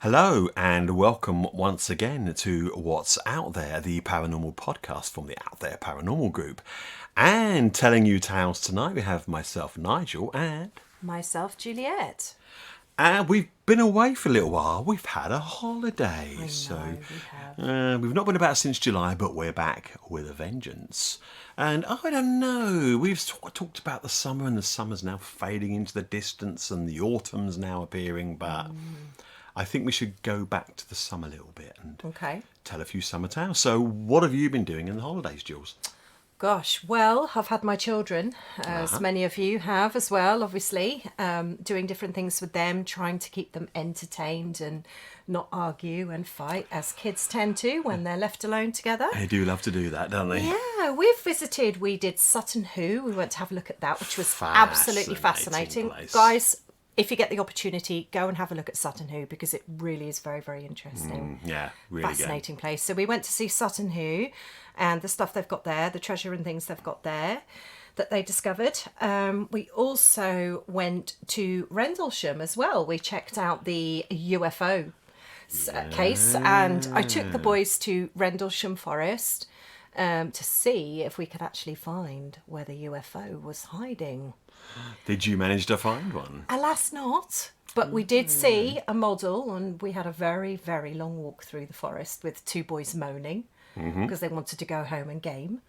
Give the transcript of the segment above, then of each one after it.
Hello and welcome once again to What's Out There, the paranormal podcast from the Out There Paranormal Group. And telling you tales tonight, we have myself, Nigel, and myself, Juliette. And we've been away for a little while. We've had a holiday. I know, so we have. we've not been about since July, but we're back with a vengeance. And I don't know, we've talked about the summer, and the summer's now fading into the distance and the autumn's now appearing, but I think we should go back to the summer a little bit and tell a few summer tales. So what have you been doing in the holidays, Jules? Gosh, well, I've had my children, as many of you have as well, obviously, doing different things with them, trying to keep them entertained and not argue and fight, as kids tend to when they're left alone together. They do love to do that, don't they? Yeah, we did Sutton Hoo. We went to have a look at that, which was absolutely fascinating. Place. Guys, if you get the opportunity, go and have a look at Sutton Hoo, because it really is very, very interesting. Yeah, really fascinating place. So we went to see Sutton Hoo and the stuff they've got there, the treasure and things they've got there that they discovered. We also went to Rendlesham as well. We checked out the UFO case, and I took the boys to Rendlesham Forest to see if we could actually find where the UFO was hiding. Did you manage to find one? Alas not, but we did see a model, and we had a very, very long walk through the forest with two boys moaning because they wanted to go home and game.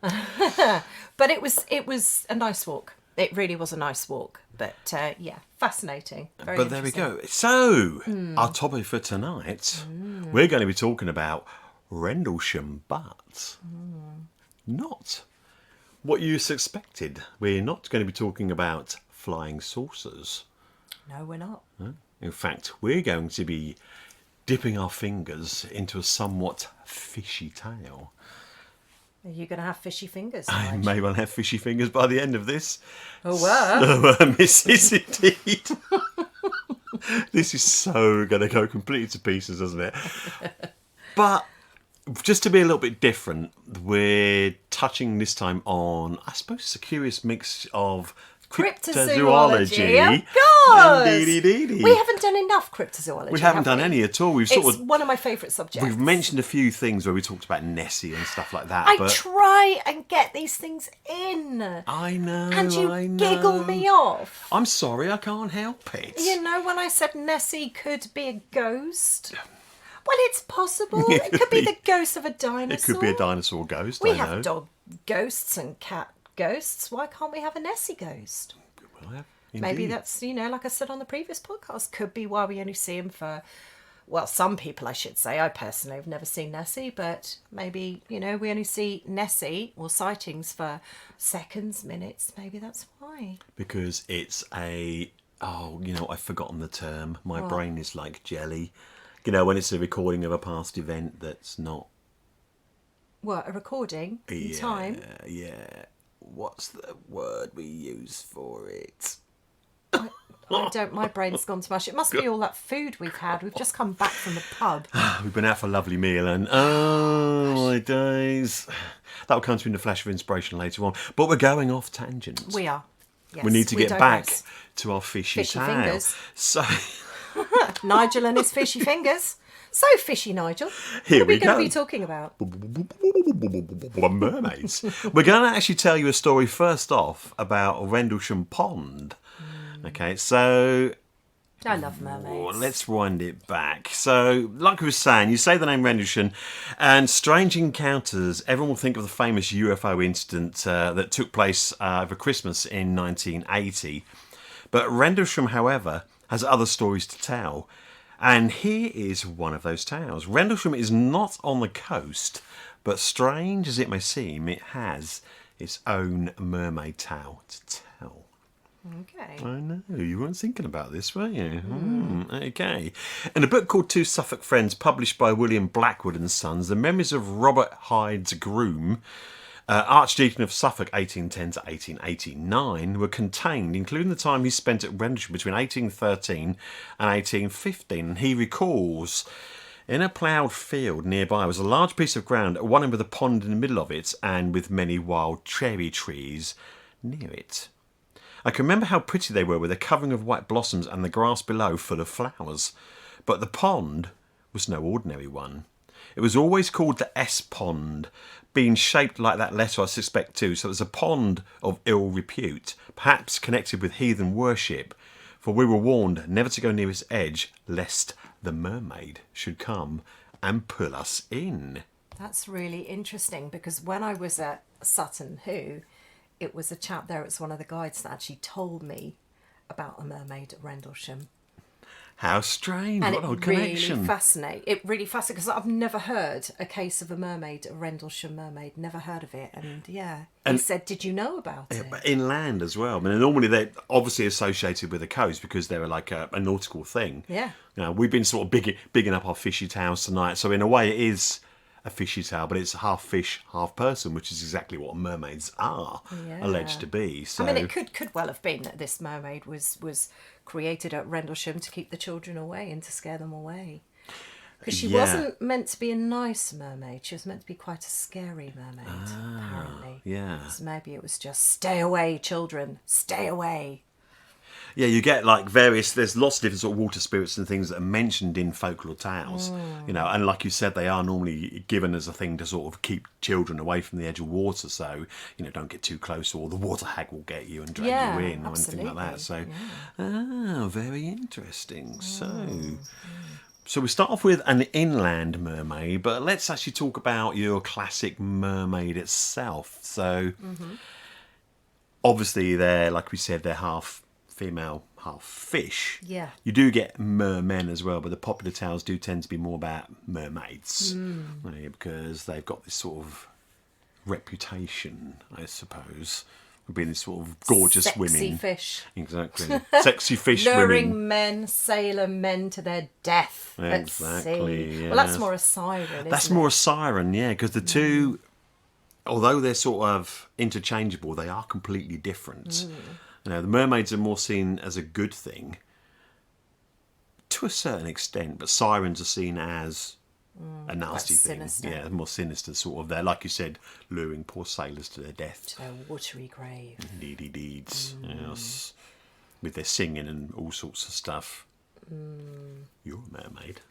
But it was a nice walk. It really was a nice walk. But yeah, fascinating. Very but there we go. So, our topic for tonight, we're going to be talking about Rendlesham, but not what you suspected. We're not going to be talking about flying saucers. No, we're not. In fact, we're going to be dipping our fingers into a somewhat fishy tale. Are you going to have fishy fingers? I may well have fishy fingers by the end of this. Oh, wow. So, Mrs. Indeed. This is so going to go completely to pieces, isn't it? But just to be a little bit different, we're touching this time on, I suppose, it's a curious mix of cryptozoology. Of course! Indeed. We haven't done enough cryptozoology. We haven't done any at all. It's one of my favourite subjects. We've mentioned a few things where we talked about Nessie and stuff like that. I try and get these things in. I know. And you giggle me off. I'm sorry, I can't help it. You know, when I said Nessie could be a ghost. Well, it's possible. It could be the ghost of a dinosaur. It could be a dinosaur ghost. We have dog ghosts and cat ghosts. Why can't we have a Nessie ghost? Well, maybe that's, like I said on the previous podcast, could be why we only see him for, well, some people I should say. I personally have never seen Nessie, but maybe, we only see Nessie or sightings for seconds, minutes. Maybe that's why. Because it's I've forgotten the term. My brain is like jelly. When it's a recording of a past event that's not... What, a recording in time? Yeah. What's the word we use for it? I don't. My brain's gone to mush. It must be all that food we've had. We've just come back from the pub. We've been out for a lovely meal, and oh my days. That will come to me in a flash of inspiration later on. But we're going off tangent. We are. Yes, we need to get back to our fishy tale. Fingers. So... Nigel and his fishy fingers. So fishy, Nigel. Here what are we go. going to be talking about? Mermaids. We're going to actually tell you a story first off about Rendlesham Pond. Okay, so... I love mermaids. Let's wind it back. So, like we were saying, you say the name Rendlesham, and strange encounters. Everyone will think of the famous UFO incident that took place over Christmas in 1980. But Rendlesham, however, has other stories to tell. And here is one of those tales. Rendlesham is not on the coast, but strange as it may seem, it has its own mermaid tale to tell. Okay. I know, you weren't thinking about this, were you? Okay. In a book called Two Suffolk Friends, published by William Blackwood and Sons, the memories of Robert Hyde's groom, Archdeacon of Suffolk 1810 to 1889, were contained, including the time he spent at Rendlesham between 1813 and 1815. And he recalls, in a ploughed field nearby was a large piece of ground, one end with a pond in the middle of it, and with many wild cherry trees near it. I can remember how pretty they were, with a covering of white blossoms and the grass below full of flowers. But the pond was no ordinary one. It was always called the S Pond, being shaped like that letter, I suspect too. So it was a pond of ill repute, perhaps connected with heathen worship, for we were warned never to go near its edge, lest the mermaid should come and pull us in. That's really interesting, because when I was at Sutton Hoo, it was a chap there, it's one of the guides that actually told me about a mermaid at Rendlesham. How strange! And what an odd it really connection. It really fascinates, because I've never heard a case of a mermaid, a Rendlesham mermaid, never heard of it. And yeah, he said, did you know about it? But inland as well. I mean, normally they're obviously associated with the coast because they're like a nautical thing. Yeah. You know, we've been sort of bigging up our fishy towns tonight. So in a way, it is a fishy tale, but it's half fish, half person, which is exactly what mermaids are alleged to be. So I mean, it could well have been that this mermaid was created at Rendlesham to keep the children away and to scare them away. Because she wasn't meant to be a nice mermaid. She was meant to be quite a scary mermaid, apparently. Yeah. So maybe it was just, stay away, children, stay away. Yeah, you get like there's lots of different sort of water spirits and things that are mentioned in folklore tales, you know, and like you said, they are normally given as a thing to sort of keep children away from the edge of water, so, you know, don't get too close or the water hag will get you and drag you in or anything like that. So, very interesting. So we start off with an inland mermaid, but let's actually talk about your classic mermaid itself. So, obviously they're, like we said, they're half female, half fish. Yeah. You do get mermen as well, but the popular tales do tend to be more about mermaids, because they've got this sort of reputation, I suppose, of being this sort of gorgeous Sexy women. fish. Exactly. Sexy fish Luring women. men, sailor men to their death at sea. Exactly, Well, that's more a siren, isn't That's it? more a siren, yeah, because the two, although they're sort of interchangeable, they are completely different. You know, the mermaids are more seen as a good thing to a certain extent, but sirens are seen as a nasty thing. sinister. Yeah, more sinister, sort of. They're, like you said, luring poor sailors to their death. To their watery grave. Deedy deeds, yes. With their singing and all sorts of stuff. You're a mermaid.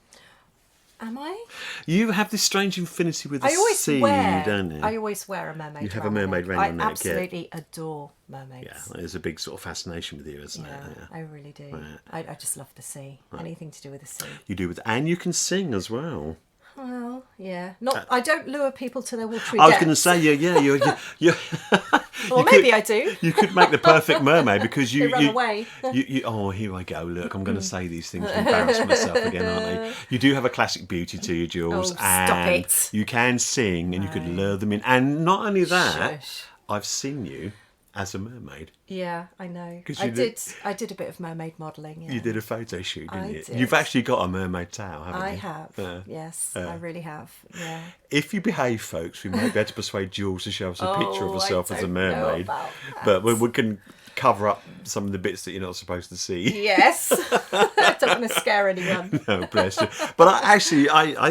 Am I? You have this strange infinity with the sea, don't you? I always wear a mermaid. You have a around my mermaid neck. round your neck, I absolutely adore mermaids. Yeah, there's a big sort of fascination with you, isn't Yeah, it? Yeah. I really do. I just love the sea. Anything to do with the sea. You do, and you can sing as well. Well, yeah. Not. I don't lure people to their watery I was depths. going to say, you're Or maybe I do. you could make the perfect mermaid because you They run away. Oh, here I go. Look, I'm going to say these things and embarrass myself again, aren't I? You do have a classic beauty to you, Jules, Oh, stop and it. you can sing and you could lure them in. And not only that, Shush. I've seen you as a mermaid. Yeah, I know. 'Cause I you did a bit of mermaid modelling. Yeah. You did a photo shoot, didn't I you? did. You've actually got a mermaid towel, haven't you? I have. Yes, I really have. Yeah. If you behave, folks, we might be able to persuade Jules to show us a picture of Oh, herself I as a don't know mermaid. about that. But we can cover up some of the bits that you're not supposed to see. Yes. I don't want to scare anyone. No, bless you. But I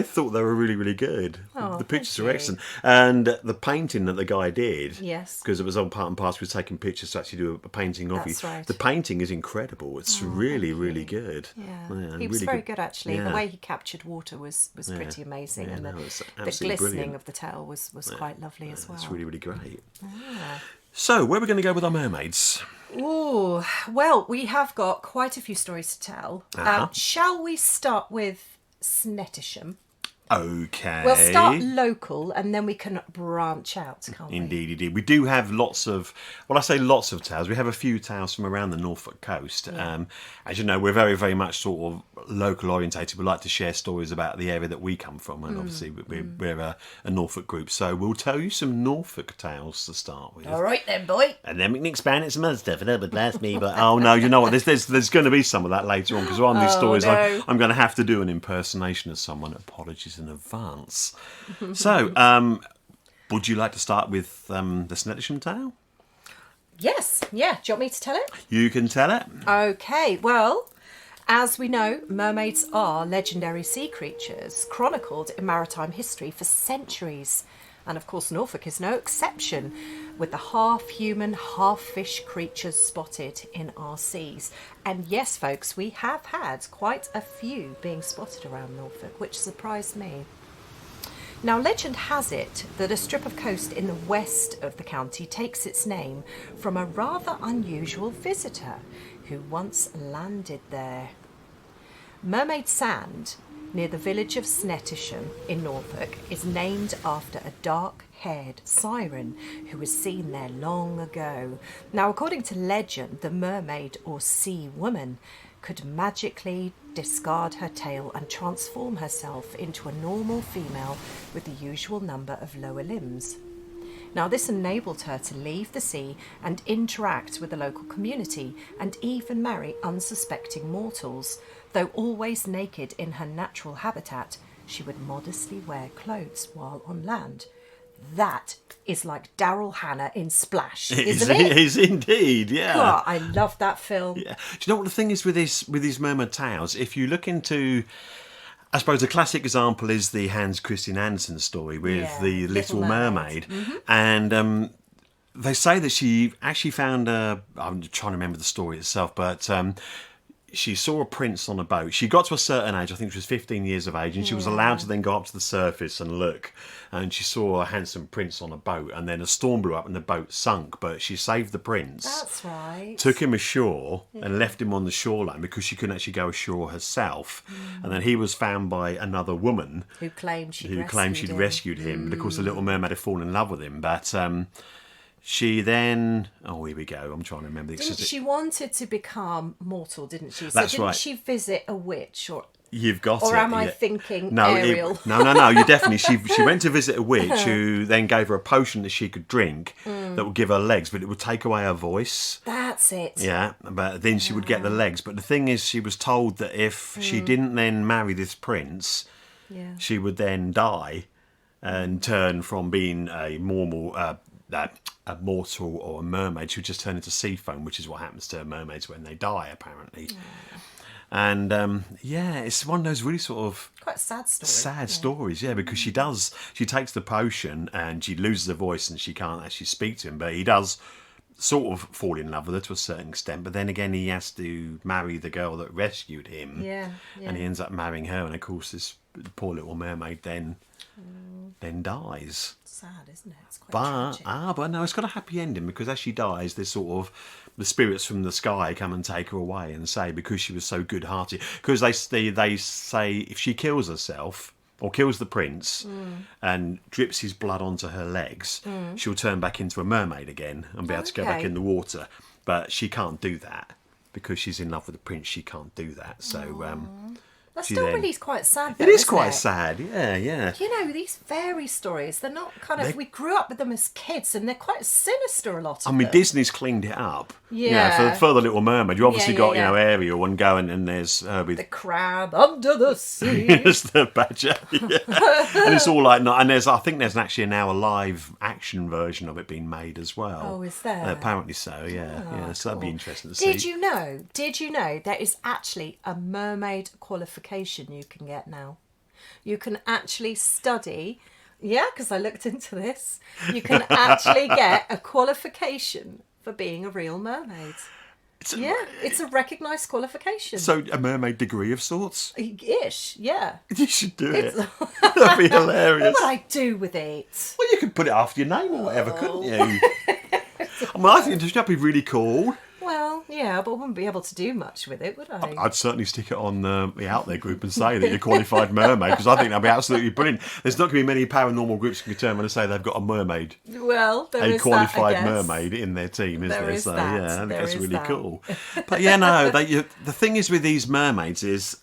thought they were really, really good. Oh, The pictures thank are you. excellent. And the painting that the guy did, Yes. because it was on part and parcel, we were taking pictures to actually do a painting of That's you. right. The painting is incredible. It's really, really good. Yeah, he was really very good actually. Yeah. The way he captured water was pretty amazing, Yeah, and no, it's the absolutely glistening brilliant. of the tail was quite lovely as well. It's really, really great. Yeah. So, where are we going to go with our mermaids? Ooh, well, we have got quite a few stories to tell. Shall we start with Snettisham? Okay. We'll start local and then we can branch out, can't we? Indeed. We do have lots of, well, I say lots of tales. We have a few tales from around the Norfolk coast. As you know, we're very, very much sort of local orientated. We like to share stories about the area that we come from, and obviously we're a Norfolk group. So we'll tell you some Norfolk tales to start with. All right then, boy. And then we can expand it some other stuff. And that would last me, but oh no, you know what? There's going to be some of that later on because on these stories, no. I'm going to have to do an impersonation of someone. Apologies in advance. So, would you like to start with the Snettisham tale? Yes, yeah. Do you want me to tell it? You can tell it. Okay, well, as we know, mermaids are legendary sea creatures chronicled in maritime history for centuries. And of course, Norfolk is no exception. with the half-human, half-fish creatures spotted in our seas. And yes, folks, we have had quite a few being spotted around Norfolk, which surprised me. Now, legend has it that a strip of coast in the west of the county takes its name from a rather unusual visitor who once landed there. Mermaid Sand, near the village of Snettisham in Norfolk, is named after a dark-haired siren who was seen there long ago. Now, according to legend, the mermaid or sea woman could magically discard her tail and transform herself into a normal female with the usual number of lower limbs. Now, this enabled her to leave the sea and interact with the local community and even marry unsuspecting mortals. Though always naked in her natural habitat, she would modestly wear clothes while on land. That is like Daryl Hannah in Splash, isn't it? It is indeed, yeah. God, I love that film. Yeah. Do you know what the thing is with these mermaid tales? If you look into, I suppose a classic example is the Hans Christian Andersen story with the Little Mermaid. Mm-hmm. And they say that she actually found I'm trying to remember the story itself, but she saw a prince on a boat. She got to a certain age, I think she was 15 years of age, and she was allowed to then go up to the surface and look. And she saw a handsome prince on a boat, and then a storm blew up and the boat sunk. But she saved the prince. That's right. Took him ashore and left him on the shoreline because she couldn't actually go ashore herself. And then he was found by another woman Who claimed she'd rescued him. But of course, the Little Mermaid had fallen in love with him. But she then... Oh, here we go. I'm trying to remember. She wanted to become mortal, didn't she? So That's didn't right. she visit a witch? You've got Or it. am I thinking Ariel? No. You definitely. She went to visit a witch who then gave her a potion that she could drink that would give her legs, but it would take away her voice. That's it. Yeah, but then she would get the legs. But the thing is, she was told that if she didn't then marry this prince, she would then die and turn from being a normal... a mortal or a mermaid, she would just turn into sea foam, which is what happens to mermaids when they die, apparently. And it's one of those really sort of quite sad stories, because she takes the potion and she loses her voice and she can't actually speak to him, but he does sort of fall in love with her to a certain extent, but then again he has to marry the girl that rescued him, and he ends up marrying her, and of course this poor Little Mermaid then dies. Sad, isn't it? It's quite tragic. But no, it's got a happy ending, because as she dies, there's sort of the spirits from the sky come and take her away and say, because she was so good-hearted, because they say if she kills herself or kills the prince and drips his blood onto her legs, she'll turn back into a mermaid again and be able to go back in the water. But she can't do that because she's in love with the prince. She can't do that. So That's still really quite sad, though, it is isn't quite it? sad, yeah. You know, these fairy stories, they're not we grew up with them as kids, and they're quite sinister, a lot of them. I mean, Disney's cleaned it up. Yeah. For the Little Mermaid, you obviously got, yeah. Ariel and going, and there's with The crab under the sea. there's the badger, and it's all like, and I think there's actually now a live action version of it being made as well. Oh, is there? Apparently so, yeah. So that'd be interesting to see. Did you know there is actually a mermaid qualification you can get now? You can actually study, because I looked into this. You can actually get a qualification for being a real mermaid. It's a recognised qualification. So a mermaid degree of sorts? Ish, yeah. You should do it. That'd be hilarious. What would I do with it? Well, you could put it after your name or whatever, couldn't you? I think that'd be really cool. Well, yeah, but I wouldn't be able to do much with it, would I? I'd certainly stick it on the Out There group and say that you're a qualified mermaid, because I think that'd be absolutely brilliant. There's not going to be many paranormal groups who can turn around and say they've got a mermaid. Well, a qualified mermaid in their team, is there? So that. I think that's really cool. But the thing is with these mermaids is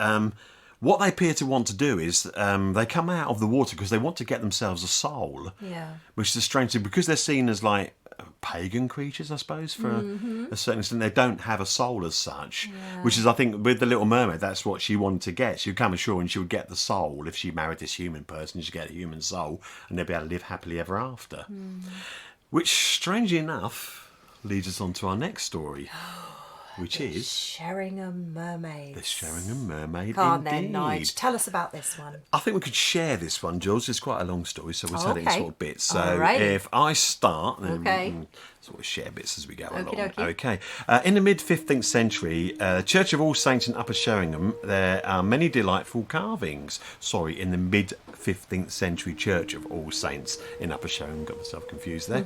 what they appear to want to do is they come out of the water because they want to get themselves a soul. Yeah. Which is a strange thing, because they're seen as like pagan creatures, I suppose, for a certain extent. They don't have a soul as such, which is, I think, with the Little Mermaid, that's what she wanted to get. She would come ashore and she would get the soul. If she married this human person, she'd get a human soul and they'd be able to live happily ever after. Which, strangely enough, leads us on to our next story. which is Sheringham Mermaids. the Sheringham Mermaid. Go on indeed. then, Nige. Tell us about this one. I think we could share this one, Jules. It's quite a long story, so we'll tell it in Okay. sort of bits. So Alrighty. if I start, then Okay. we can sort of share bits as we go along. Okie Okay. In the mid-15th century, Church of All Saints in Upper Sheringham, there are many delightful carvings. Sorry, in the mid-15th century Church of All Saints in Upper Sheringham. Got myself confused there.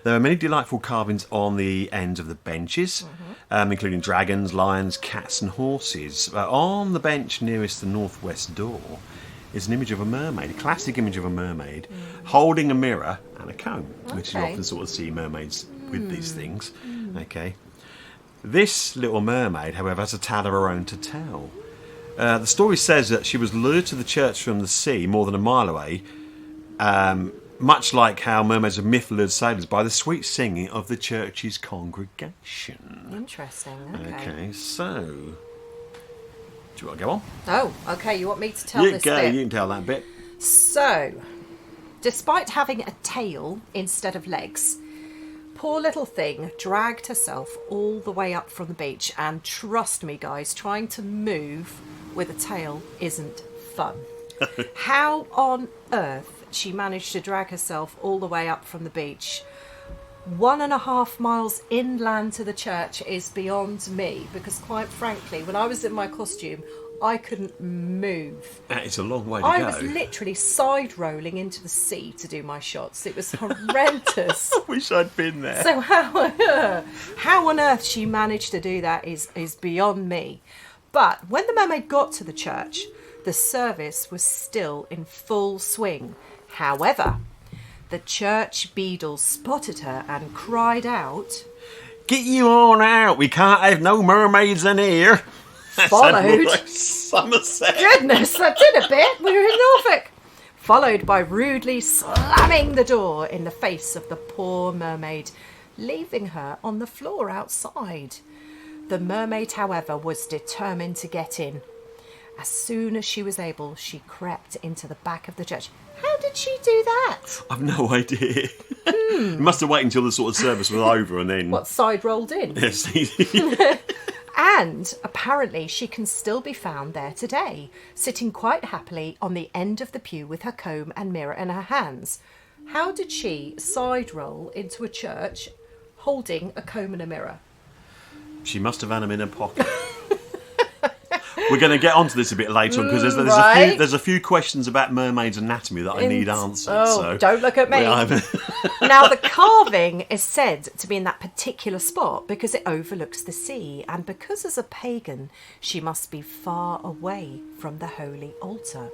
There are many delightful carvings on the ends of the benches, including dragons, lions, cats and horses. On the bench nearest the northwest door is an image of a mermaid, a classic image of a mermaid, holding a mirror and a comb, which you Okay. often sort of see mermaids with these things. Okay. This little mermaid, however, has a tale of her own to tell. The story says that she was lured to the church from the sea more than a mile away, much like how mermaids of myth lured sailors, by the sweet singing of the church's congregation. Interesting. Okay, so do you want to go on? Oh, okay. You want me to tell You this go. bit? You can tell that bit. So, despite having a tail instead of legs, poor little thing dragged herself all the way up from the beach. And trust me, guys, trying to move with a tail isn't fun. How on earth she managed to drag herself all the way up from the beach 1.5 miles inland to the church is beyond me, because quite frankly, when I was in my costume, I couldn't move. That is a long way to I go. was literally side rolling into the sea to do my shots. It was horrendous. I wish I'd been there. So how on earth she managed to do that is beyond me. But when the mermaid got to the church, the service was still in full swing. However, the church beadle spotted her and cried out, Get you on out. We can't have no mermaids in here. That Followed. sounded like Somerset. goodness, that did a bit, we were in Norfolk. Followed by rudely slamming the door in the face of the poor mermaid, leaving her on the floor outside. The mermaid, however, was determined to get in. As soon as she was able, she crept into the back of the church. How did she do that? I've no idea. You must have waited until the sort of service was over and then... What, side rolled in? Yes. And apparently she can still be found there today, sitting quite happily on the end of the pew with her comb and mirror in her hands. How did she side roll into a church holding a comb and a mirror? She must have had them in her pocket. We're going to get onto this a bit later on because right. there's a few questions about mermaids' anatomy that I need answered. Oh, so. don't look at me. Now, the carving is said to be in that particular spot because it overlooks the sea, and because as a pagan, she must be far away from the holy altar.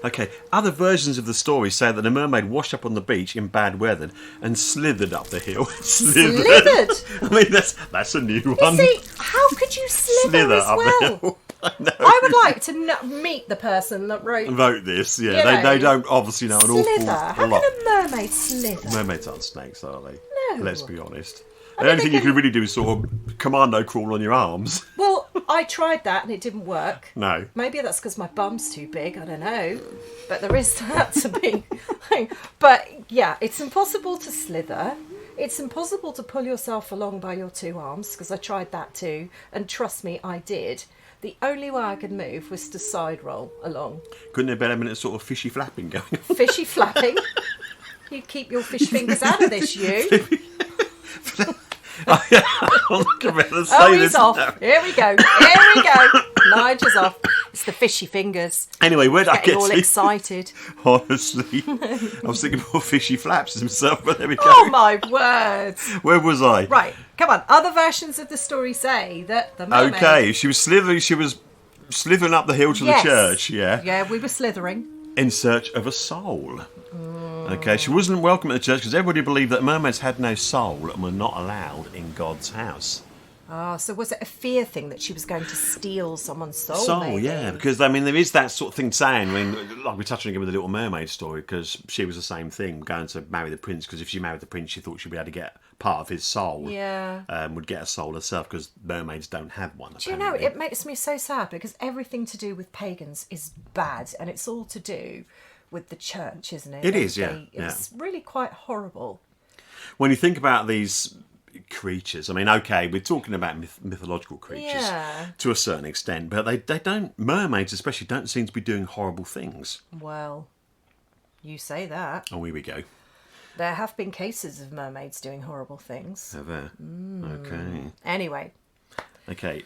Okay, other versions of the story say that a mermaid washed up on the beach in bad weather and slithered up the hill. Slithered? I mean, that's a new one. See, how could you slither as up well? the hill. I know. I would like to meet the person that wrote Vote this, yeah. You know, They don't obviously know an slither. awful How lot. can a mermaid slither? Mermaids aren't snakes, are they? No. Let's be honest. I The mean, only they thing you can- can really do is sort of commando crawl on your arms. Well, I tried that and it didn't work. No. Maybe that's because my bum's too big. I don't know. But there is that to be. But yeah, it's impossible to slither. It's impossible to pull yourself along by your two arms, because I tried that too. And trust me, I did. The only way I could move was to side roll along. Couldn't there be a minute of sort of fishy flapping going on? Fishy flapping. You keep your fish fingers out of this, you. I'm not about to say Oh, he's this off. now. Here we go. Here we go. Nigel's off. It's the fishy fingers. Anyway, where did I Getting get all to? excited. Honestly, I was thinking more fishy flaps himself, but there we go. Oh my word. Where was I? Right, come on. Other versions of the story say that the mermaid... Okay, she was slithering up the hill to Yes. the church, yeah, Yeah, we were slithering. in search of a soul. Okay, she wasn't welcome at the church because everybody believed that mermaids had no soul and were not allowed in God's house. Oh, so was it a fear thing that she was going to steal someone's soul? Soul, maybe? yeah, because I mean there is that sort of thing saying, like we're touching again with the Little Mermaid story, because she was the same thing, going to marry the prince, because if she married the prince, she thought she'd be able to get part of his soul. Yeah. Would get a soul herself, because mermaids don't have one. Do you know, it makes me so sad because everything to do with pagans is bad, and it's all to do with the church, isn't it? It is, yeah, It's really quite horrible. When you think about these creatures. I mean, okay, we're talking about mythological creatures to a certain extent, but they don't, mermaids especially, don't seem to be doing horrible things. Well, you say that. Oh, here we go. There have been cases of mermaids doing horrible things. Have there? Okay. Anyway. Okay.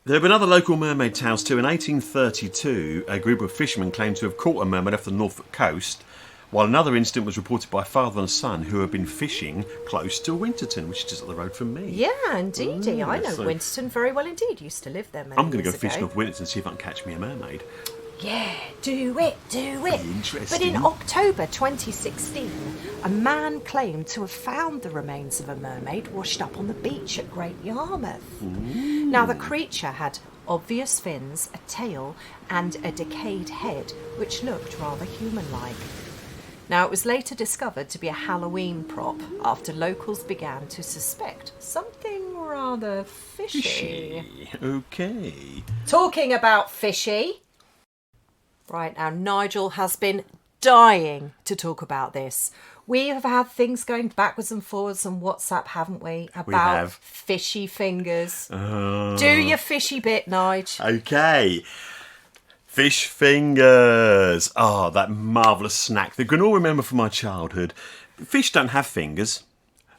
There have been other local mermaid tales too. In 1832, a group of fishermen claimed to have caught a mermaid off the Norfolk coast, while another incident was reported by a father and son who had been fishing close to Winterton, which is just up the road from me. Yeah, indeedy. I know Winterton very well indeed. Used to live there many years ago. I'm going to go fishing off Winterton and see if I can catch me a mermaid. Yeah, do it. Interesting. But in October 2016, a man claimed to have found the remains of a mermaid washed up on the beach at Great Yarmouth. Ooh. Now, the creature had obvious fins, a tail, and a decayed head, which looked rather human-like. Now, it was later discovered to be a Halloween prop after locals began to suspect something rather fishy. Okay. Talking about fishy... Right, now Nigel has been dying to talk about this. We have had things going backwards and forwards on WhatsApp, haven't we? About Fishy Fingers. Do your fishy bit, Nige. Okay. Fish fingers. Oh, that marvellous snack that we can all remember from my childhood. Fish don't have fingers.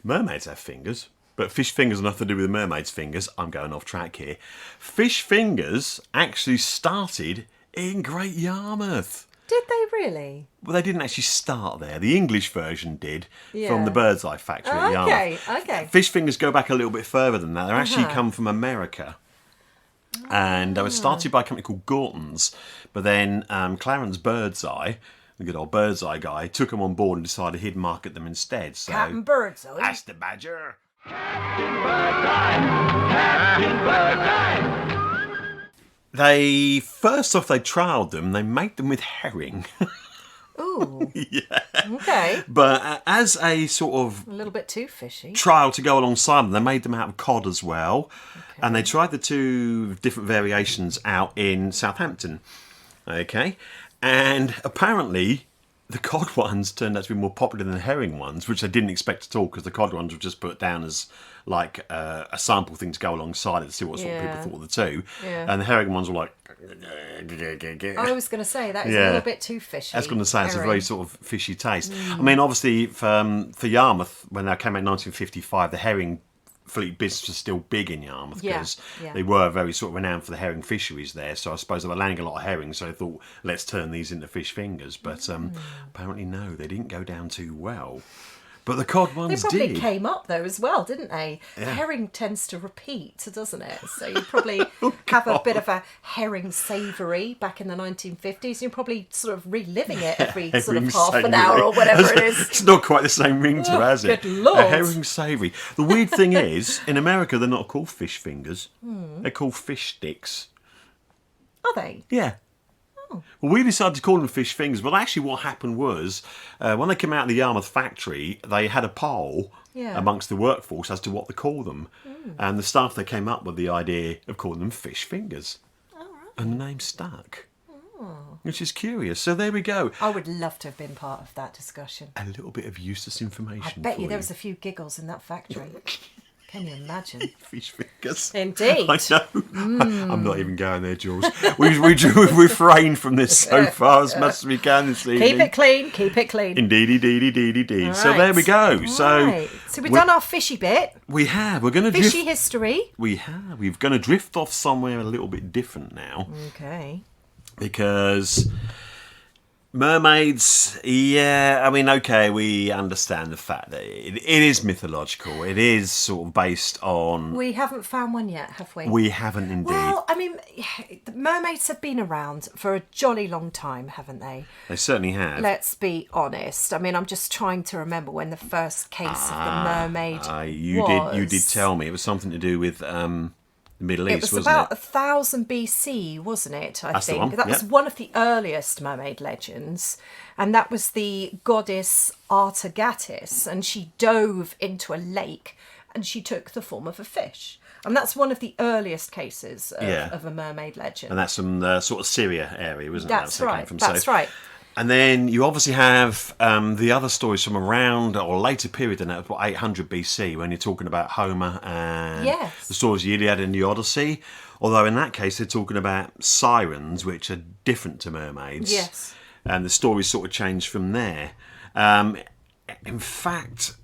Mermaids have fingers. But fish fingers have nothing to do with the mermaid's fingers. I'm going off track here. Fish fingers actually started in Great Yarmouth. Did they really? Well, they didn't actually start there. The English version did, from the Bird's Eye factory at Yarmouth. Okay. Fish fingers go back a little bit further than that. They actually come from America. And they were started by a company called Gorton's. But then Clarence Birdseye, the good old Birdseye guy, took them on board and decided he'd market them instead. So Captain Birdseye. That's the badger. Captain Birdseye! Captain Birdseye! They trialled them. They made them with herring. Ooh. Yeah. Okay. But as a sort of a little bit too fishy trial to go alongside them, they made them out of cod as well. Okay. And they tried the two different variations out in Southampton. Okay. And apparently the cod ones turned out to be more popular than the herring ones, which I didn't expect at all, because the cod ones were just put down as like a sample thing to go alongside it to see what sort of people thought of the two. Yeah. And the herring ones were like... I was going to say, that is a little bit too fishy. I was going to say, it's a very sort of fishy taste. I mean, obviously, for Yarmouth, when they came out in 1955, the herring fleet business was still big in Yarmouth, because they were very sort of renowned for the herring fisheries there. So I suppose they were landing a lot of herring, so they thought, let's turn these into fish fingers. But apparently, no, they didn't go down too well. But the cod ones did. They probably came up, though, as well, didn't they? Yeah. Herring tends to repeat, doesn't it? So you probably have a bit of a herring savoury back in the 1950s. You're probably sort of reliving it every sort of half an hour or whatever it is. It's not quite the same ring to, has it? Good Lord. A herring savoury. The weird thing is, in America, they're not called fish fingers. They're called fish sticks. Are they? Yeah. Well, we decided to call them fish fingers, but actually what happened was, when they came out of the Yarmouth factory, they had a poll amongst the workforce as to what to call them. And the staff, they came up with the idea of calling them fish fingers. Oh, right. And the name stuck. Which is curious. So there we go. I would love to have been part of that discussion. A little bit of useless information. I bet you there was a few giggles in that factory. Can you imagine? Fish fingers. Indeed. I know. I'm not even going there, Jules. We've refrained from this so far as much as we can this evening. Keep it clean. Keep it clean. Indeedy. Right. So there we go. Right. So we've done our fishy bit. We have. We're going to Fishy history. We have. We're going to drift off somewhere a little bit different now. Okay. Because mermaids, I mean, okay, we understand the fact that it is mythological. It is sort of based on... We haven't found one yet, have we? We haven't indeed. Well, I mean, the mermaids have been around for a jolly long time, haven't they? They certainly have. Let's be honest. I mean, I'm just trying to remember when the first case of the mermaid was. You did tell me. It was something to do with... the Middle East, wasn't it? It was about 1000 BC, wasn't it? I think. The one. That was one of the earliest mermaid legends. And that was the goddess Artagatis. And she dove into a lake and she took the form of a fish. And that's one of the earliest cases of a mermaid legend. And that's from the sort of Syria area, wasn't it? That's right. That's right. And then you obviously have the other stories from around or later period than that, 800 BC, when you're talking about Homer and Yes. the stories of the Iliad and the Odyssey. Although in that case they're talking about sirens, which are different to mermaids. Yes. And the stories sort of change from there. In fact,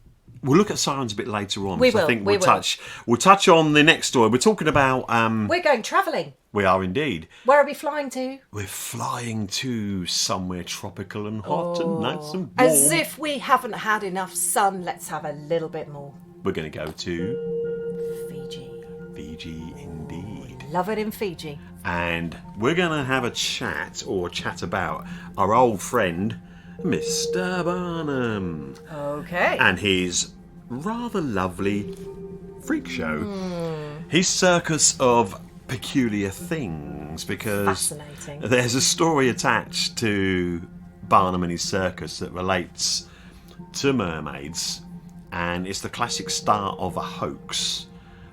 we'll look at sirens a bit later on. We so I will, think we will. we'll touch on the next story. We're talking about. We're going travelling. We are indeed. Where are we flying to? We're flying to somewhere tropical and hot and nice and warm. As if we haven't had enough sun, let's have a little bit more. We're going to go to Fiji. Fiji indeed. Love it in Fiji. And we're going to have a chat about our old friend, Mr. Barnum. Okay. And his rather lovely freak show. His circus of peculiar things, because Fascinating. there's a story attached to Barnum and his circus that relates to mermaids, and it's the classic start of a hoax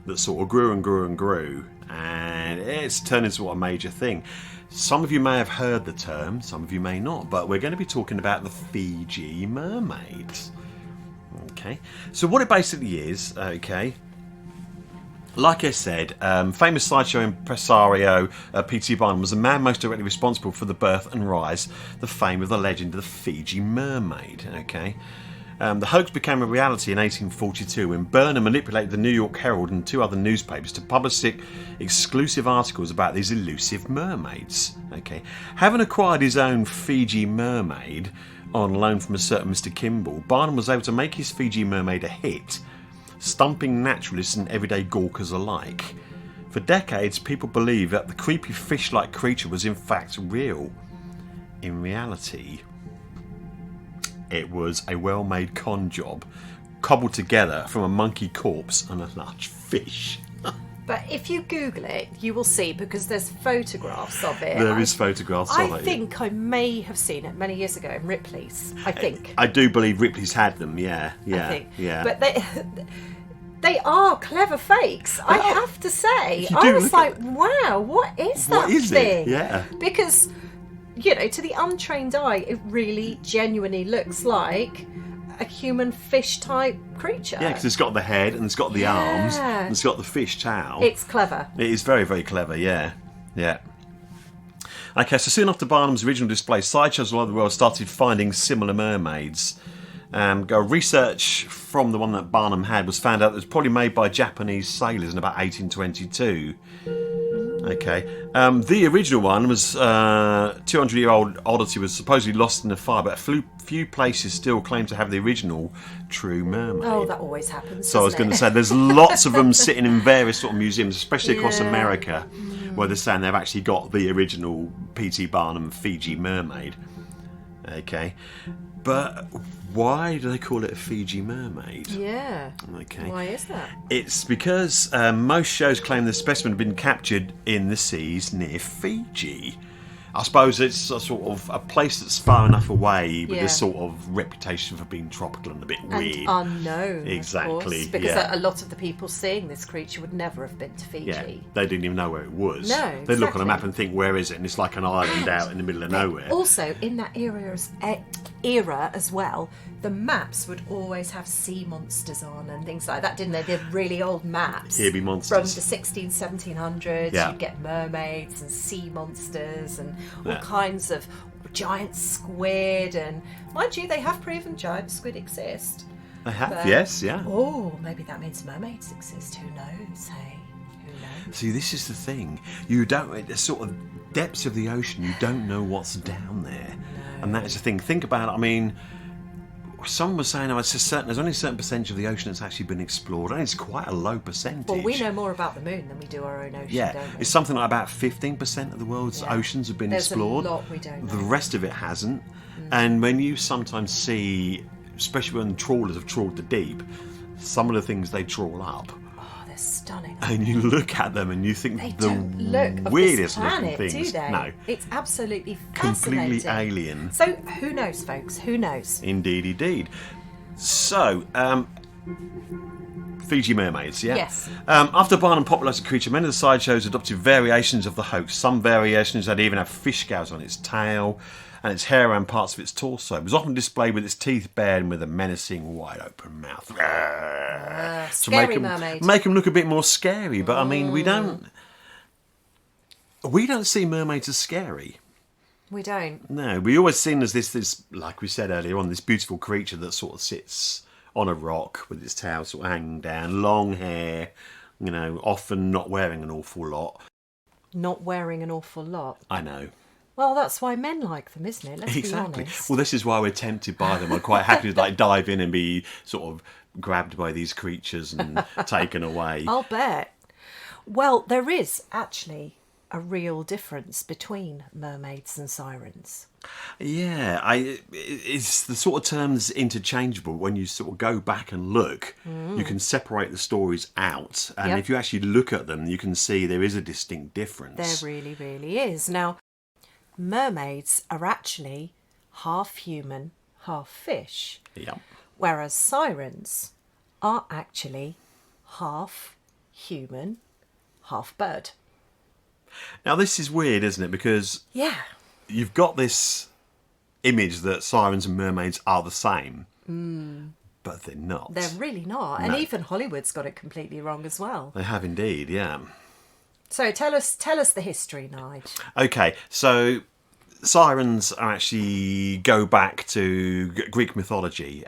that sort of grew and grew and grew, and it's turned into a major thing. Some of you may have heard the term, some of you may not, but we're going to be talking about the Fiji Mermaids. Okay, so what it basically is, okay, like I said, famous sideshow impresario P.T. Barnum was the man most directly responsible for the birth and rise, the fame of the legend of the Fiji Mermaid. Okay, the hoax became a reality in 1842 when Burnham manipulated the New York Herald and 2 other newspapers to publish exclusive articles about these elusive mermaids. Okay, having acquired his own Fiji Mermaid on loan from a certain Mr. Kimball, Barnum was able to make his Fiji Mermaid a hit, stumping naturalists and everyday gawkers alike. For decades, people believed that the creepy fish-like creature was in fact real. In reality, it was a well-made con job, cobbled together from a monkey corpse and a large fish. But if you Google it, you will see, because there's photographs of it. There is photographs of it. I think I may have seen it many years ago in Ripley's. I think. I do believe Ripley's had them, yeah. I think. Yeah. But they are clever fakes, I have to say. You I do was look like, at- wow, what is that What is it? thing? Yeah. Because, to the untrained eye, it really genuinely looks like a human fish type creature. Yeah, because it's got the head and it's got the arms Yeah. and it's got the fish tail. It's clever. It is very, very clever, yeah. Yeah. Okay, so soon after Barnum's original display, sideshows all over the world started finding similar mermaids. Research from the one that Barnum had was found out that it was probably made by Japanese sailors in about 1822. Okay. The original one was 200-year-old oddity, was supposedly lost in the fire, but a few places still claim to have the original true mermaid. Oh, that always happens. So I was going to say, there's lots of them sitting in various sort of museums, especially across America, where they're saying they've actually got the original P.T. Barnum Fiji Mermaid. Okay. But why do they call it a Fiji Mermaid? Yeah. Okay. Why is that? It's because most shows claim the specimen had been captured in the seas near Fiji. I suppose it's a sort of a place that's far enough away with this sort of reputation for being tropical and a bit weird. And unknown, Exactly, of course, because yeah. a lot of the people seeing this creature would never have been to Fiji. Yeah, they didn't even know where it was. No, They look on exactly. a map and think, where is it? And it's like an island out in the middle of nowhere. Also, in that era as well, the maps would always have sea monsters on and things like that, didn't they? The really old maps. Here be monsters. From the 1700s, Yeah. you'd get mermaids and sea monsters and all Yeah. kinds of giant squid. And mind you, they have proven giant squid exist. They have, But- yes, yeah. Oh, maybe that means mermaids exist. Who knows? Hey, who knows? See, this is the thing. You don't, the sort of depths of the ocean, you don't know what's down there. And that is the thing. Think about it, I mean, someone was saying, there's only a certain percentage of the ocean that's actually been explored, and it's quite a low percentage. Well, we know more about the moon than we do our own ocean, Yeah, don't we? it's something like about 15% of the world's oceans have been There's explored. a lot we don't know. The rest of it hasn't. And when you sometimes see, especially when trawlers have trawled the deep, some of the things they trawl up, Oh, they're stunning. and you look at them and you think They the don't look of weirdest this planet, looking things. do they? No, It's absolutely fascinating. completely alien. So who knows, folks? Who knows? Indeed, indeed. So, Fiji Mermaids, yeah? Yes. After Barnum popularised the creature, many of the sideshows adopted variations of the hoax. Some variations had even had fish scales on its tail, and its hair around parts of its torso. It was often displayed with its teeth bared and with a menacing, wide-open mouth. Scary mermaid. Make them look a bit more scary, but I mean, we don't see mermaids as scary. We don't. No, we always seen as this, like we said earlier on, this beautiful creature that sort of sits on a rock with its tail sort of hanging down, long hair, often not wearing an awful lot. Not wearing an awful lot. I know. Well, that's why men like them, isn't it? Let's Exactly. be honest. Well, this is why we're tempted by them. I'm quite happy to dive in and be sort of grabbed by these creatures and taken away. I'll bet. Well, there is actually a real difference between mermaids and sirens. Yeah, it's the sort of term that's interchangeable. When you sort of go back and look, you can separate the stories out. And if you actually look at them, you can see there is a distinct difference. There really, really is. Now, mermaids are actually half human, half fish. Yep. Whereas sirens are actually half human, half bird. Now, this is weird, isn't it? Because you've got this image that sirens and mermaids are the same, but they're not. They're really not. And even Hollywood's got it completely wrong as well. They have indeed, yeah. So tell us the history, Nige. Okay, so sirens are actually go back to Greek mythology.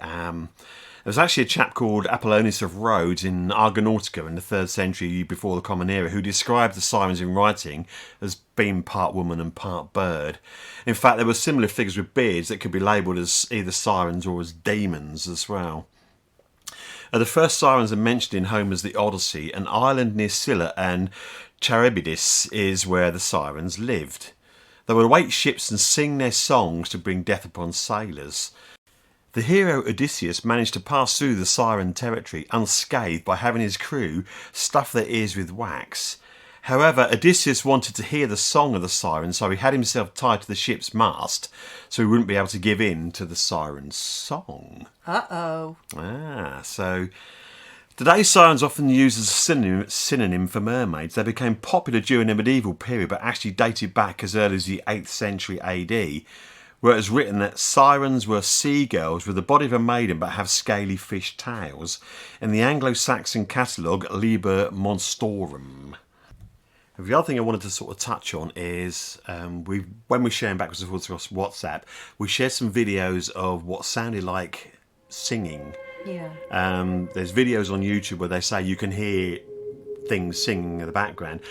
There was actually a chap called Apollonius of Rhodes in Argonautica in the 3rd century before the Common Era who described the sirens in writing as being part woman and part bird. In fact, there were similar figures with beards that could be labelled as either sirens or as demons as well. The first sirens are mentioned in Homer's The Odyssey. An island near Scylla and Charybdis is where the sirens lived. They would await ships and sing their songs to bring death upon sailors. The hero Odysseus managed to pass through the siren territory unscathed by having his crew stuff their ears with wax. However, Odysseus wanted to hear the song of the siren, so he had himself tied to the ship's mast so he wouldn't be able to give in to the siren's song. Uh-oh. So today sirens often used as a synonym for mermaids. They became popular during the medieval period, but actually dated back as early as the 8th century AD, where it was written that sirens were seagulls with the body of a maiden but have scaly fish tails. In the Anglo-Saxon catalogue, Liber Monstrorum. The other thing I wanted to sort of touch on is when we're sharing backwards and forwards across WhatsApp, we shared some videos of what sounded like singing. Yeah. There's videos on YouTube where they say you can hear things singing in the background.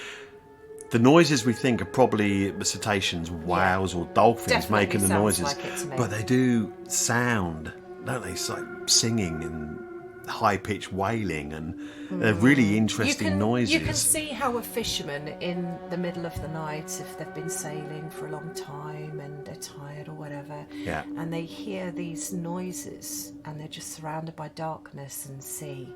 The noises we think are probably cetaceans, whales or dolphins Definitely making the sounds noises. like it to me. But they do sound, don't they? It's like singing and high-pitched wailing and they're really interesting noises. You can see how a fisherman in the middle of the night, if they've been sailing for a long time and they're tired or whatever, and they hear these noises and they're just surrounded by darkness and sea,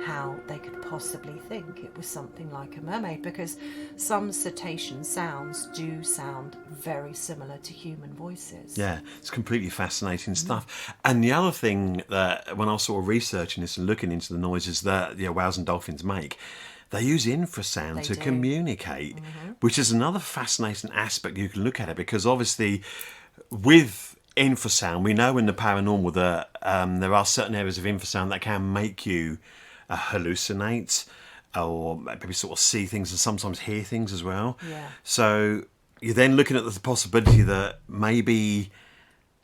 how they could possibly think it was something like a mermaid, because some cetacean sounds do sound very similar to human voices. Yeah, it's completely fascinating stuff. And the other thing that when I was sort of researching this and looking into the noises that whales and dolphins make, they use infrasound to communicate, which is another fascinating aspect you can look at it, because obviously with infrasound, we know in the paranormal that there are certain areas of infrasound that can make you hallucinate or maybe sort of see things and sometimes hear things as well. Yeah. So you're then looking at the possibility that maybe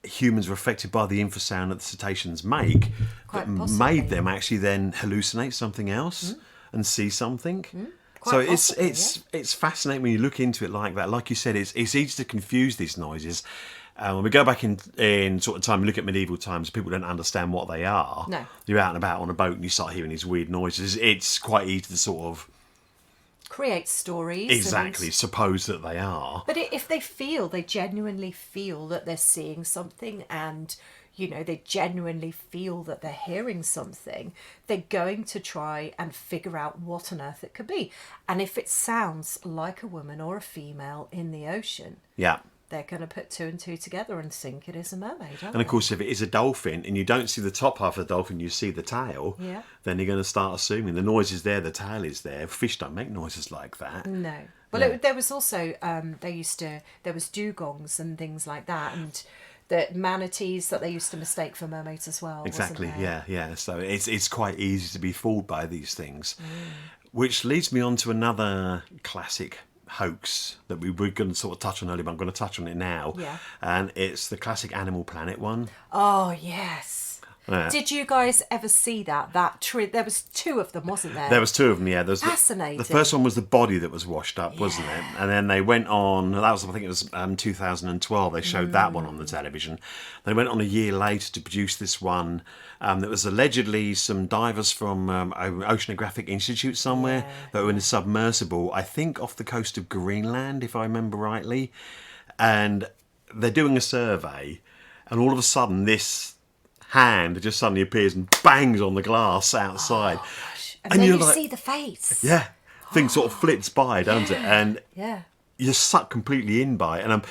humans were affected by the infrasound that the cetaceans make Quite that possibly. made them actually then hallucinate something else and see something. So Quite possibly, it's fascinating when you look into it like that. Like you said, it's easy to confuse these noises. When we go back in sort of time and look at medieval times, people don't understand what they are. No. You're out and about on a boat and you start hearing these weird noises. It's quite easy to sort of Create stories. exactly suppose that they are. But if they genuinely feel that they're seeing something and, they genuinely feel that they're hearing something, they're going to try and figure out what on earth it could be. And if it sounds like a woman or a female in the ocean, Yeah. they're going to put 2 and 2 together and think it is a mermaid, aren't And of course, if it is a dolphin and you don't see the top half of the dolphin, you see the tail, Yeah. then you're going to start assuming the noise is there, the tail is there. Fish don't make noises like that. No. Well, there was also, there was dugongs and things like that, and the manatees that they used to mistake for mermaids as well. Exactly, wasn't there? yeah. So it's quite easy to be fooled by these things. Which leads me on to another classic hoax that we were going to sort of touch on earlier, but I'm going to touch on it now. Yeah. And it's the classic Animal Planet one. Oh, yes. Yeah. Did you guys ever see that? There was 2 of them, wasn't there? There was 2 of them, yeah. There was Fascinating. The first one was the body that was washed up, wasn't it? And then they went on, I think it was 2012, they showed that one on the television. They went on a year later to produce this one. That was allegedly some divers from Oceanographic Institute somewhere that were in a submersible, I think off the coast of Greenland, if I remember rightly. And they're doing a survey, and all of a sudden this hand just suddenly appears and bangs on the glass outside. Oh, gosh. And then you see the face. Yeah. Thing sort of flits by, don't it? And Yeah. you're sucked completely in by it. And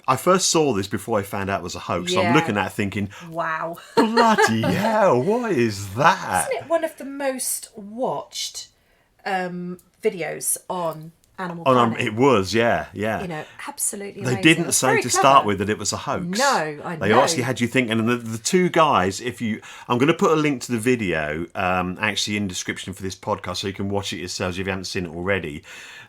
I first saw this before I found out it was a hoax. So I'm Yeah. looking at it thinking, Wow. bloody hell, what is that? Isn't it one of the most watched videos on Animal Planet? It was, yeah. You know, absolutely They amazing. didn't It's say very to clever. start with that it was a hoax. No, I They know. actually had you thinking, and the 2 guys, I'm going to put a link to the video actually in the description for this podcast so you can watch it yourselves if you haven't seen it already.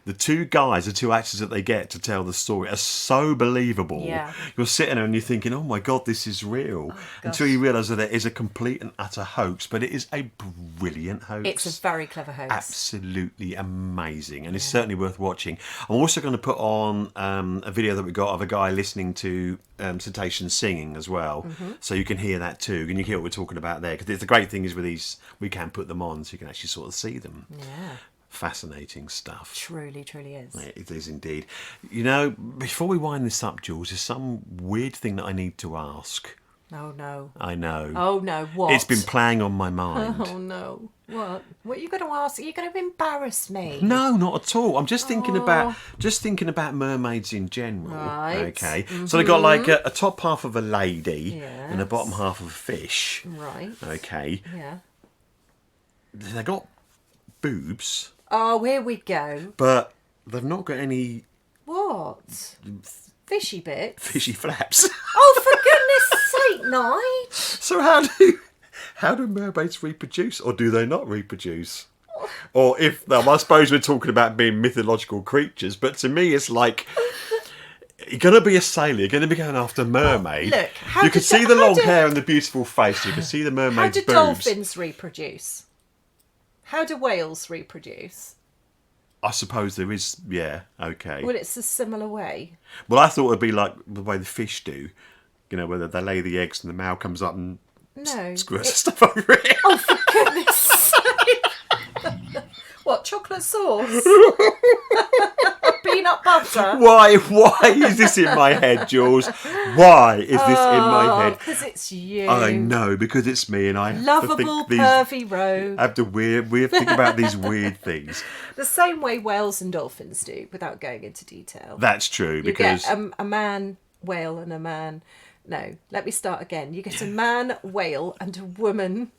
The 2 guys, the 2 actors that they get to tell the story are so believable. Yeah. You're sitting there and you're thinking, oh my God, this is real. Until you realise that it is a complete and utter hoax, but it is a brilliant hoax. It's a very clever hoax. Absolutely amazing, and it's certainly worth watching. I'm also going to put on a video that we got of a guy listening to cetaceans singing as well, so you can hear that too, and you can hear what we're talking about there. Because the great thing is with these, we can put them on so you can actually sort of see them. Yeah. Fascinating stuff. Truly, truly is. It is indeed. You know, before we wind this up, Jules, there's some weird thing that I need to ask. Oh, no. I know. Oh, no. What? It's been playing on my mind. Oh, no. What? What are you going to ask? Are you going to embarrass me? No, not at all. I'm just thinking about mermaids in general. Right. Okay. So they got like a top half of a lady and a Yes. bottom half of a fish. Right. Okay. Yeah. They got boobs, Oh, here we go. but they've not got any What? Fishy bits? fishy flaps. Oh, for goodness sake, Nige! So how do mermaids reproduce, or do they not reproduce? Or I suppose we're talking about being mythological creatures, but to me it's like, you're going to be a sailor, you're going to be going after a mermaid. Look, you can see the long hair and the beautiful face, you can see the How mermaid's do boobs. dolphins reproduce? How do whales reproduce? I suppose there is, yeah, okay. Well, it's a similar way. Well, I thought it'd be like the way the fish do, you know, whether they lay the eggs and the male comes up and No. squirts stuff over it. Oh, for goodness sake! What, chocolate sauce? Peanut butter? Why is this in my head, Jules? Why is this in my head? Because it's you. I know, because it's me and I have Lovable, to think these... pervy rogue. I have to think about these weird things. The same way whales and dolphins do, without going into detail. That's true, You because... get a man whale and a man... No, let me start again. You get a man whale and a woman...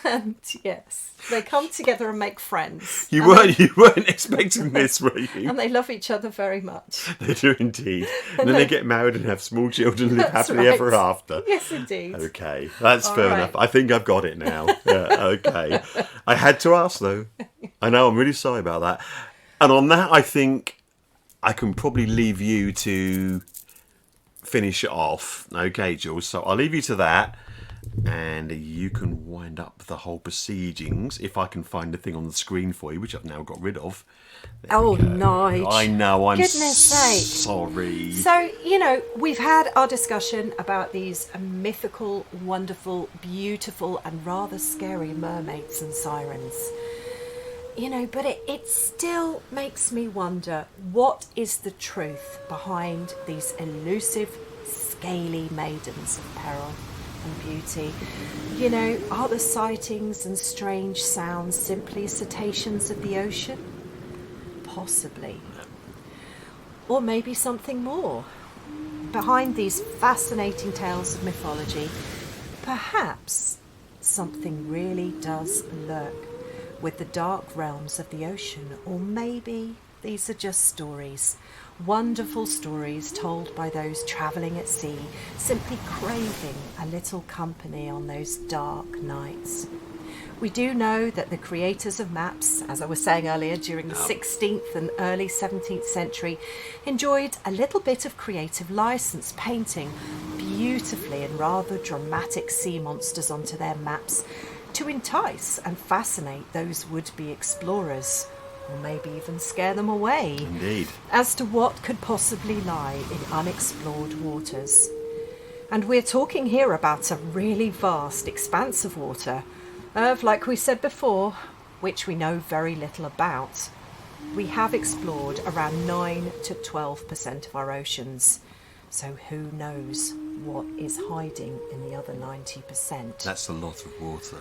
And yes, they come together and make friends. You weren't expecting this, were you? And they love each other very much. They do indeed. And then they get married and have small children and live That's happily right. ever after. Yes, indeed. Okay, that's All fair right. enough. I think I've got it now. Yeah, okay. I had to ask, though. I know, I'm really sorry about that. And on that, I think I can probably leave you to finish it off. Okay, Jules, so I'll leave you to that. And you can wind up the whole proceedings if I can find the thing on the screen for you, which I've now got rid of. Oh, Nige. I know, I'm Goodness sake. sorry. So, you know, we've had our discussion about these mythical, wonderful, beautiful, and rather scary mermaids and sirens. You know, but it still makes me wonder, what is the truth behind these elusive, scaly maidens of peril and beauty? You know, are the sightings and strange sounds simply cetaceans of the ocean? Possibly. or maybe something more. Behind these fascinating tales of mythology, perhaps something really does lurk with the dark realms of the ocean, or maybe these are just stories, wonderful stories told by those travelling at sea, simply craving a little company on those dark nights. We do know that the creators of maps, as I was saying earlier, during the 16th and early 17th century, enjoyed a little bit of creative license, painting beautifully and rather dramatic sea monsters onto their maps to entice and fascinate those would-be explorers, or maybe even scare them away. Indeed. As to what could possibly lie in unexplored waters. And we're talking here about a really vast expanse of water, of, like we said before, which we know very little about. We have explored around 9 to 12% of our oceans, so who knows what is hiding in the other 90%. That's a lot of water.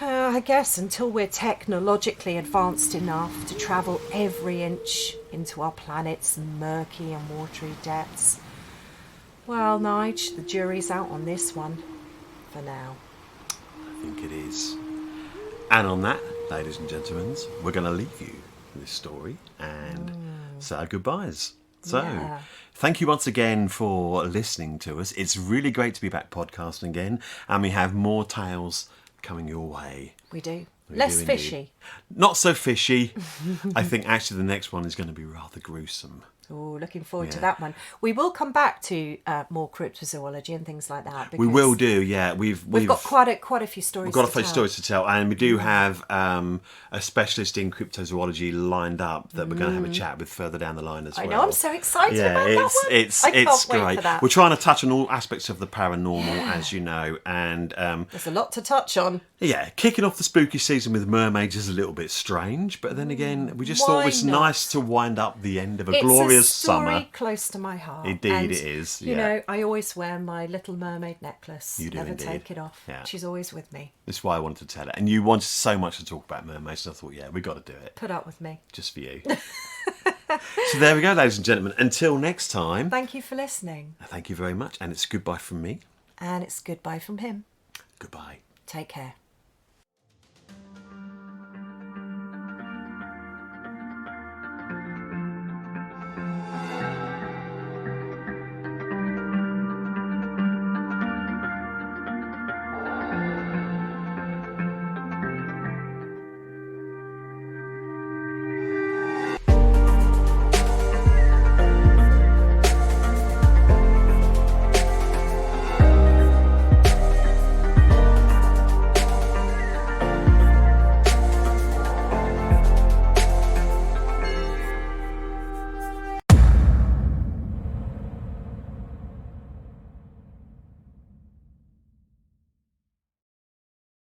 I guess until we're technologically advanced enough to travel every inch into our planet's murky and watery depths. Well, Nige, the jury's out on this one, for now. I think it is. And on that, ladies and gentlemen, we're going to leave you with this story and say our goodbyes. So, thank you once again for listening to us. It's really great to be back podcasting again, and we have more tales coming your way. We do. We Less do fishy. Not so fishy. I think actually the next one is going to be rather gruesome. Oh, looking forward to that one. We will come back to more cryptozoology and things like that. We will do, yeah. We've got quite a few stories. We've got a few stories to tell, and we do have a specialist in cryptozoology lined up that we're going to have a chat with further down the line as well. I know, I'm so excited about that one. It's I can't wait great. for that. We're trying to touch on all aspects of the paranormal, as you know, and there's a lot to touch on. yeah, kicking off the spooky season with mermaids is a little bit strange, but then again, we just thought it was nice to wind up the end of a glorious It's a story summer. close to my heart. Indeed, and, it is. You know, I always wear my Little Mermaid necklace. You do Never indeed. take it off. Yeah. She's always with me. That's why I wanted to tell it, and you wanted so much to talk about mermaids, and I thought, yeah, we got to do it Put up with me. just for you. So there we go, ladies and gentlemen. Until next time, Thank you for listening. thank you very much, and it's goodbye from me. And it's goodbye from him. Goodbye. Take care.